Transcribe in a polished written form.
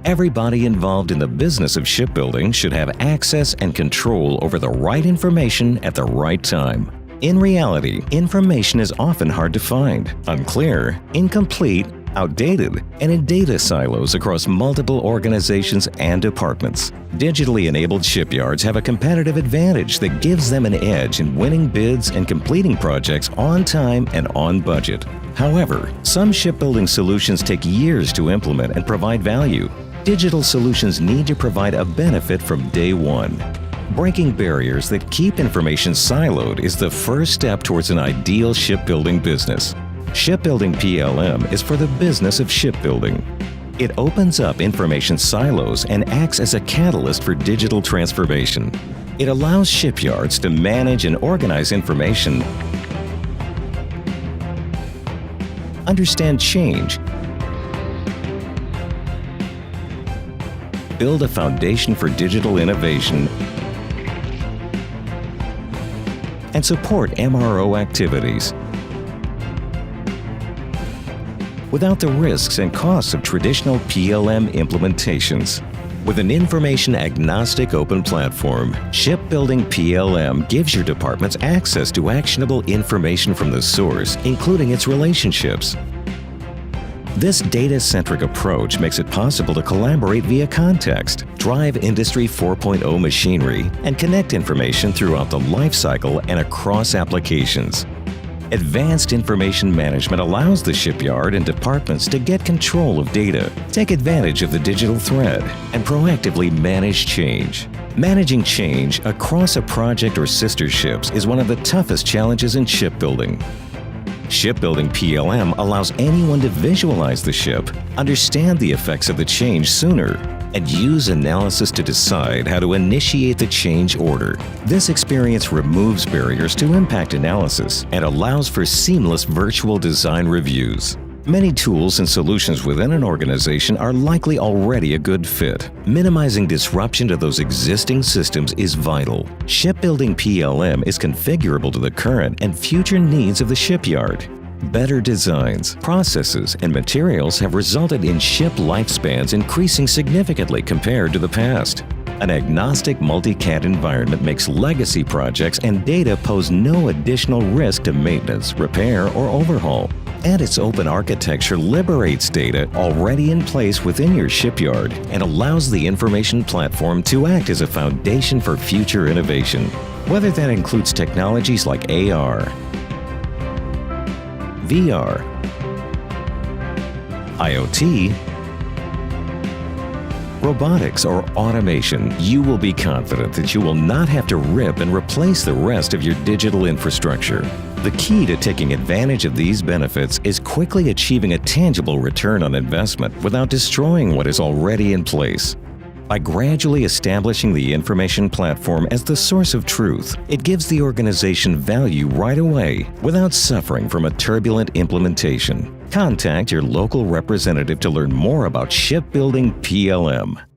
Everybody involved in the business of shipbuilding should have access and control over the right information at the right time. In reality, information is often hard to find, unclear, incomplete, outdated, and in data silos across multiple organizations and departments. Digitally enabled shipyards have a competitive advantage that gives them an edge in winning bids and completing projects on time and on budget. However, some shipbuilding solutions take years to implement and provide value. Digital solutions need to provide a benefit from day one. Breaking barriers that keep information siloed is the first step towards an ideal shipbuilding business. Shipbuilding PLM is for the business of shipbuilding. It opens up information silos and acts as a catalyst for digital transformation. It allows shipyards to manage and organize information, understand change, build a foundation for digital innovation, and support MRO activities without the risks and costs of traditional PLM implementations. With an information-agnostic open platform, Shipbuilding PLM gives your departments access to actionable information from the source, including its relationships. This data-centric approach makes it possible to collaborate via context, drive Industry 4.0 machinery, and connect information throughout the life cycle and across applications. Advanced information management allows the shipyard and departments to get control of data, take advantage of the digital thread, and proactively manage change. Managing change across a project or sister ships is one of the toughest challenges in shipbuilding. Shipbuilding PLM allows anyone to visualize the ship, understand the effects of the change sooner, and use analysis to decide how to initiate the change order. This experience removes barriers to impact analysis and allows for seamless virtual design reviews. Many tools and solutions within an organization are likely already a good fit. Minimizing disruption to those existing systems is vital. Shipbuilding PLM is configurable to the current and future needs of the shipyard. Better designs, processes, and materials have resulted in ship lifespans increasing significantly compared to the past. An agnostic multi-CAD environment makes legacy projects and data pose no additional risk to maintenance, repair, or overhaul. And its open architecture liberates data already in place within your shipyard and allows the information platform to act as a foundation for future innovation. Whether that includes technologies like AR, VR, IoT, robotics, or automation, you will be confident that you will not have to rip and replace the rest of your digital infrastructure. The key to taking advantage of these benefits is quickly achieving a tangible return on investment without destroying what is already in place. By gradually establishing the information platform as the source of truth, it gives the organization value right away without suffering from a turbulent implementation. Contact your local representative to learn more about Shipbuilding PLM.